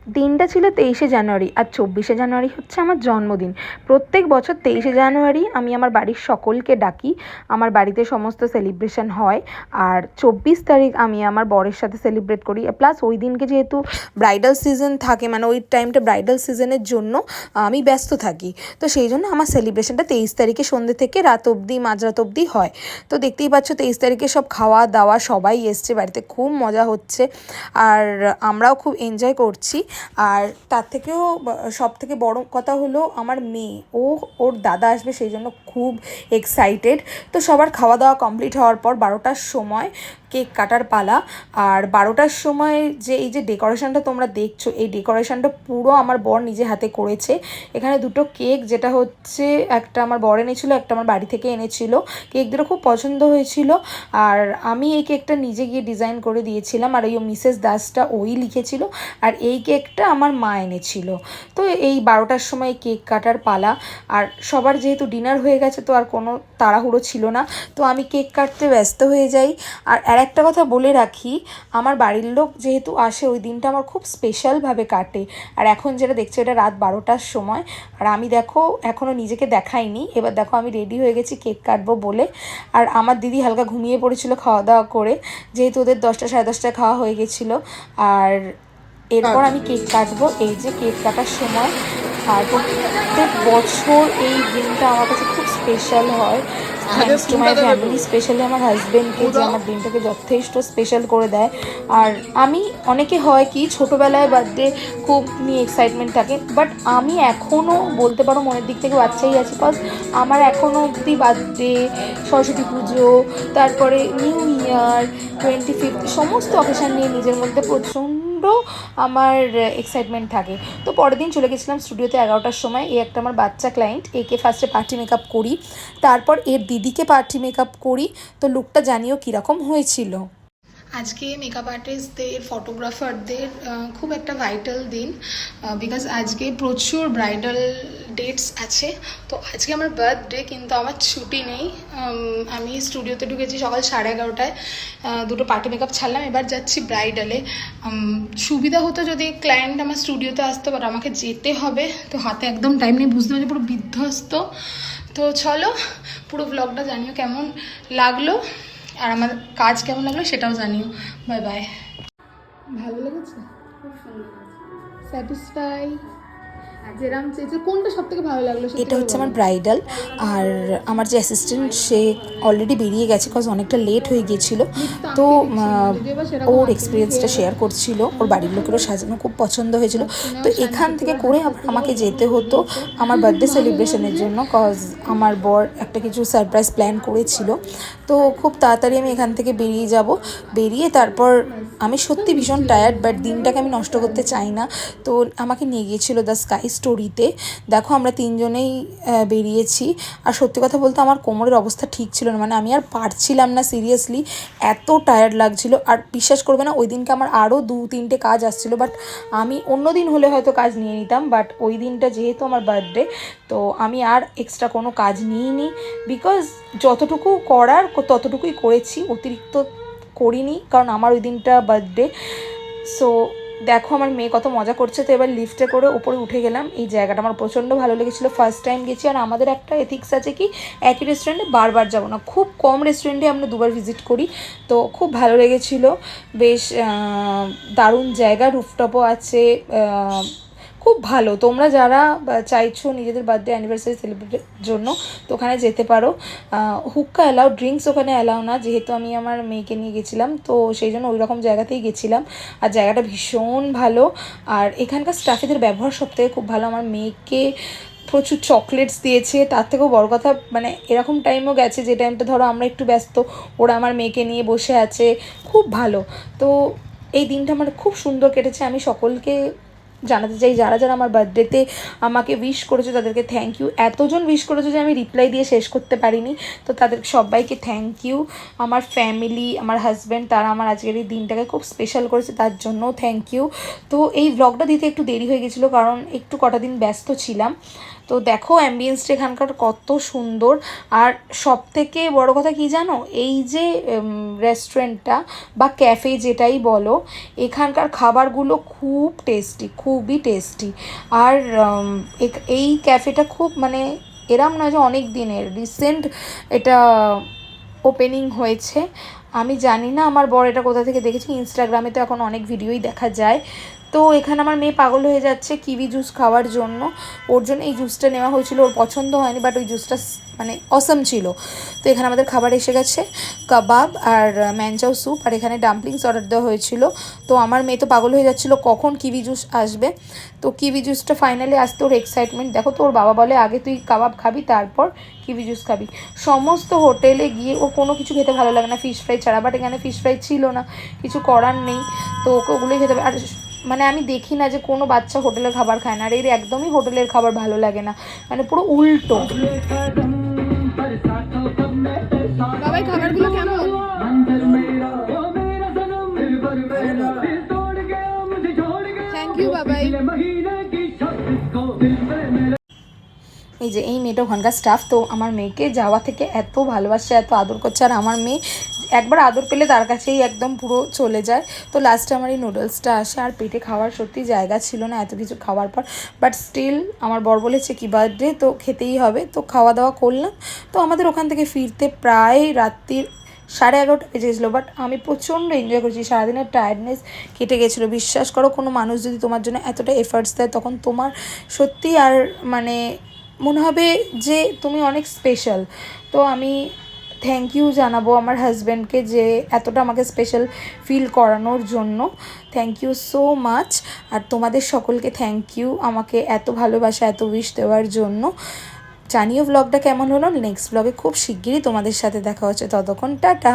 দিনটা ছিল 23শে জানুয়ারি, আর 24শে জানুয়ারি হচ্ছে আমার জন্মদিন। প্রত্যেক বছর 23শে জানুয়ারি আমি আমার বাড়ির সকলকে ডাকি, আমার বাড়িতে সমস্ত সেলিব্রেশন হয়। আর 24 তারিখ আমি আমার বরের সাথে সেলিব্রেট করি। প্লাস ওই দিনকে যেহেতু ব্রাইডাল সিজন থাকে, মানে ওই টাইমটা ব্রাইডাল সিজনের জন্য আমি ব্যস্ত থাকি। তো সেই জন্য আমার সেলিব্রেশনটা 23 তারিখে সন্ধ্যে থেকে রাত অবধি, মাঝরাত অবধি হয়। তো দেখতেই পাচ্ছ 23 তারিখে সব খাওয়া দাওয়া সবাই এসছে বাড়িতে, খুব মজা হচ্ছে আর আমরাও খুব এনজয় করছি। আর তার থেকেও সব থেকে বড় কথা হলো আমার মেয়ে, ওর দাদা আসবে, সেই জন্য খুব এক্সাইটেড। তো সবার খাওয়া দাওয়া কমপ্লিট হওয়ার পর 12টার সময় কেক কাটার পালা। আর 12টার সময় যে এই যে ডেকোরেশনটা তোমরা দেখছো, এই ডেকোরেশনটা পুরো আমার বর নিজে হাতে করেছে। এখানে দুটো কেক, যেটা হচ্ছে একটা আমার বর এনেছিল, একটা আমার বাড়ি থেকে এনেছিল। কেক দুটো খুব পছন্দ হয়েছিল। আর আমি এই কেকটা নিজে গিয়ে ডিজাইন করে দিয়েছিলাম, আর এই মিসেস দাসটা ওই লিখেছিল। আর এই কেকটা আমার মা এনেছিল। তো এই 12টার সময় কেক কাটার পালা। আর সবার যেহেতু ডিনার হয়ে গেছে, তো আর কোনো তাড়াহুড়ো ছিল না, তো আমি কেক কাটতে ব্যস্ত হয়ে যাই। আর একটা কথা বলে রাখি, আমার বাড়ির লোক যেহেতু আসে, ওই দিনটা আমার খুব স্পেশালভাবে কাটে। আর এখন যেটা দেখছো, এটা রাত 12টার সময়, আর আমি দেখো এখনও নিজেকে দেখাইনি। এবার দেখো আমি রেডি হয়ে গেছি কেক কাটবো বলে। আর আমার দিদি হালকা ঘুমিয়ে পড়েছিল খাওয়া দাওয়া করে, যেহেতু ওদের 10টা সাড়ে 10টায় খাওয়া হয়ে গেছিলো। আর এরপর আমি কেক কাটবো, এই যে কেক কাটার সময়। আর প্রত্যেক বছর এই দিনটা আমার কাছে খুব স্পেশাল হয়, thanks to my family, specially আমার হাজব্যান্ডকে, যে আমার দিনটাকে যথেষ্ট স্পেশাল করে দেয়। আর আমি, অনেকে হয় কি ছোটোবেলায় বার্থডে খুব নিয়ে এক্সাইটমেন্ট থাকে, বাট আমি এখনও বলতে পারো মনের দিক থেকে বাচ্চাই আছি। বিকজ আমার এখনও অবধি বার্থডে, সরস্বতী পুজো, তারপরে নিউ ইয়ার, 25th, সমস্ত অকেশান নিয়ে নিজের মধ্যে প্রচণ্ড আমার এক্সাইটমেন্ট থাকে। তো পরের দিন চলে গেছিলাম স্টুডিওতে 11টার সময়। এই একটা আমার বাচ্চা ক্লায়েন্ট, একে ফার্স্টে পার্টি মেকআপ করি, তারপর এর দিদিকে পার্টি মেকআপ করি। তো লুকটা জানিও কীরকম হয়েছিল। আজকে মেকআপ আর্টিস্টদের, ফটোগ্রাফারদের খুব একটা ভাইটাল দিন, বিকজ আজকে প্রচুর ব্রাইডাল ডেটস আছে। তো আজকে আমার বার্থডে, কিন্তু আমার ছুটি নেই। আমি স্টুডিওতে ঢুকেছি সকাল 11:30টায়, দুটো পার্টি মেকআপ ছাড়লাম, এবার যাচ্ছি ব্রাইডালে। সুবিধা হতো যদি ক্লায়েন্ট আমার স্টুডিওতে আসতো, বাট আমাকে যেতে হবে, তো হাতে একদম টাইম নেই, বুঝতে পারছি পুরো বিধ্বস্ত। তো চলো পুরো ব্লগটা জানিও কেমন লাগলো, আর আমার কাজ কেমন লাগলো সেটাও জানিও। Bye bye. ভালো লেগেছে? খুব সুন্দর, স্যাটিসফাই, যেরাম চেয়েছে। কোনটা সব থেকে ভালো লাগলো? এটা হচ্ছে আমার ব্রাইডাল। আর আমার যে অ্যাসিস্ট্যান্ট, সে অলরেডি বেরিয়ে গেছে, বিকজ অনেকটা লেট হয়ে গিয়েছিল। তো ওর এক্সপিরিয়েন্সটা শেয়ার করছিল, ওর বাড়ির লোকেরও সাজানো খুব পছন্দ হয়েছিল। তো এখান থেকে করে আবার আমাকে যেতে হতো আমার বার্থডে সেলিব্রেশনের জন্য, কজ আমার বর একটা কিছু সারপ্রাইজ প্ল্যান করেছিল। তো খুব তাড়াতাড়ি আমি এখান থেকে বেরিয়ে যাব। বেরিয়ে তারপর, আমি সত্যি ভীষণ টায়ার্ড, বাট দিনটাকে আমি নষ্ট করতে চাই না। তো আমাকে নিয়ে গিয়েছিল দ্য স্কাই স্টোরিতে। দেখো আমরা তিনজনেই বেরিয়েছি। আর সত্যি কথা বলতে আমার কোমরের অবস্থা ঠিক ছিল না, মানে আমি আর পারছিলাম না, সিরিয়াসলি এত টায়ার্ড লাগছিল। আর বিশ্বাস করবে না, ওই দিনকে আমার আরও 2-3টে কাজ আসছিল, বাট আমি অন্য দিন হলে হয়তো কাজ নিয়ে নিতাম, বাট ওই দিনটা যেহেতু আমার বার্থডে, তো আমি আর এক্সট্রা কোনো কাজ নিইনি। বিকজ যতটুকু করার ততটুকুই করেছি, অতিরিক্ত করিনি, কারণ আমার ওই দিনটা বার্থডে। সো দেখো আমার মেয়ে কত মজা করছে। তো এবার লিফটে করে ওপরে উঠে গেলাম। এই জায়গাটা আমার প্রচণ্ড ভালো লেগেছিলো, ফার্স্ট টাইম গেছি। আর আমাদের একটা এথিক্স আছে কি, একই রেস্টুরেন্টে বারবার যাবো না, খুব কম রেস্টুরেন্টে আমরা দুবার ভিজিট করি। তো খুব ভালো লেগেছিলো, বেশ দারুণ জায়গা, রুফটপও আছে, খুব ভালো। তোমরা যারা চাইছো নিজেদের বার্থডে অ্যানিভার্সারি সেলিব্রেটের জন্য, তো ওখানে যেতে পারো। হুক্কা অ্যালাউ, ড্রিঙ্কস ওখানে অ্যালাউ না, যেহেতু আমি আমার মেয়েকে নিয়ে গেছিলাম, তো সেই জন্য ওই রকম জায়গাতেই গেছিলাম। আর জায়গাটা ভীষণ ভালো। আর এখানকার স্টাফেদের ব্যবহার সবথেকে খুব ভালো। আমার মেয়েকে প্রচুর চকলেটস দিয়েছে। তার থেকেও বড় কথা, মানে এরকম টাইমও গেছে যে টাইমটা ধরো আমরা একটু ব্যস্ত, ওরা আমার মেয়েকে নিয়ে বসে আছে, খুব ভালো। তো এই দিনটা আমার খুব সুন্দর কেটেছে। আমি সকলকে জানাতে চাই, যারা যারা আমার বার্থডেতে আমাকে উইশ করেছো তাদেরকে থ্যাংক ইউ। এতজন উইশ করেছো যে আমি রিপ্লাই দিয়ে শেষ করতে পারিনি, তো তাদের সবাইকে থ্যাংক ইউ। আমার ফ্যামিলি, আমার হাজব্যান্ড, তারা আমার আজকের এই দিনটাকে খুব স্পেশাল করেছে, তার জন্যও থ্যাংক ইউ। তো এই ব্লগটা দিতে একটু দেরি হয়ে গেছিলো, কারণ একটু কটা দিন ব্যস্ত ছিলাম। তো দেখো অ্যাম্বিয়েন্সটা এখানকার কত সুন্দর। আর সব থেকে বড় কথা কি জানো, এই যে রেস্টুরেন্টটা বা ক্যাফে যেটাই বলো, এখানকার খাবারগুলো খুব টেস্টি, খুবই টেস্টি। আর এই ক্যাফেটা খুব মানে এরম নয় যে অনেক দিনের, রিসেন্ট এটা ওপেনিং হয়েছে। আমি জানি না আমার বর এটা কোথা থেকে দেখেছি, ইনস্টাগ্রামে তো এখন অনেক ভিডিওই দেখা যায়। তো এখানে আমার মেয়ে পাগল হয়ে যাচ্ছে কিউই জুস খাওয়ার জন্য। ওর জন্য এই জুসটা নেওয়া হয়েছিল, ওর পছন্দ হয়নি, বাট ওই জুসটা মানে অসাম ছিল। তো এখানে আমাদের খাবার এসে গেছে, কাবাব আর ম্যানচাও স্যুপ, আর এখানে ডাম্পলিংস অর্ডার দেওয়া হয়েছিল। তো আমার মেয়ে তো পাগল হয়ে যাচ্ছিলো কখন কিউই জুস আসবে। তো কিউই জুসটা ফাইনালি আসতে ওর এক্সাইটমেন্ট দেখো। তো ওর বাবা বলে আগে তুই কাবাব খাবি তারপর কিউই জুস খাবি। সমস্ত হোটেলে গিয়ে ও কোনো কিছু খেতে ভালো লাগে না ফিশ ফ্রাই ছাড়া, বাট এখানে ফিশ ফ্রাই ছিল না, কিছু করার নেই, তো ওকে ওগুলোই খেতে হবে। আর মানে আমি দেখি না যে কোনো বাচ্চা হোটেলের খাবার খায় না, আর এর একদমই হোটেলের খাবার ভালো লাগে না, মানে পুরো উল্টো। বাবাই খাবারগুলো কেমন? থ্যাংক ইউ বাবাই। এই যে এই মেয়েটা ওখানকার স্টাফ, তো আমার মেয়েকে যাওয়া থেকে এত ভালোবাসে, এত আদর করছে। আর আমার মেয়ে একবার আদর পেলে তার কাছেই একদম পুরো চলে যায়। তো লাস্টে আমার এই নুডলসটা আসে, আর পেটে খাওয়ার সত্যি জায়গা ছিল না এত কিছু খাওয়ার পর, বাট স্টিল আমার বর বলেছে কি বার্থডে তো খেতেই হবে, তো খাওয়া দাওয়া করলাম। তো আমাদের ওখান থেকে ফিরতে প্রায় রাত্রির 11:30 বেজে গেছিলো, বাট আমি প্রচণ্ড এনজয় করেছি, সারাদিনের টায়ার্ডনেস কেটে গেছিলো। বিশ্বাস করো কোনো মানুষ যদি তোমার জন্য এতটা এফার্টস দেয় তখন তোমার সত্যি আর মানে মনে হবে যে তুমি অনেক স্পেশাল। তো আমি থ্যাংক ইউ জানাবো আমার হাজব্যান্ডকে যে এতটা আমাকে স্পেশাল ফিল করানোর জন্য। Thank you so much. আর তোমাদের সকলকে থ্যাংক ইউ আমাকে এত ভালোবাসা, এত উইশ দেওয়ার জন্য। জানিও ব্লগটা কেমন হলো। নেক্সট ব্লগে খুব শিগগিরই তোমাদের সাথে দেখা হচ্ছে, ততক্ষণ টাটা।